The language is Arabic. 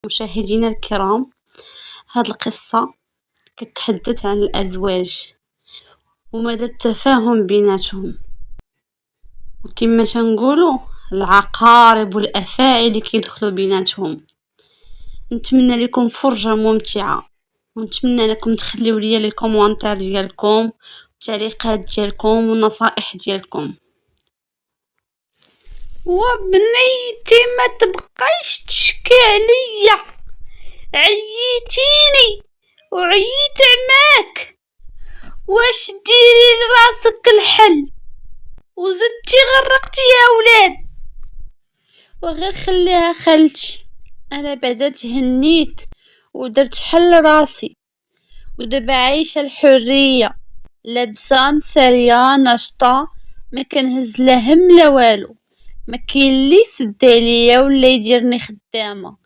مشاهدينا الكرام، هاد القصة كتحدث عن الأزواج ومدى التفاهم بيناتهم، وكما تنقولوا العقارب والأفاعي اللي كيدخلوا بيناتهم. نتمنى لكم فرجة ممتعة، ونتمنى لكم تخليو لي لي كومونتير ديالكم، التعليقات ديالكم والنصائح ديالكم. وبنيتي ما تبقايش تشكي عليا، عييتيني وعييت عماك، واش ديري لراسك الحل وزدتي غرقتي يا ولاد. وغير خليها خالتي، انا بعدا تهنيت ودرت حل راسي، ودابا عايشه الحريه، لابسه مساريه ناشطه، ما كنهز لا هم لا والو، ما كاين اللي يسد عليا ولا يديرني خدامه.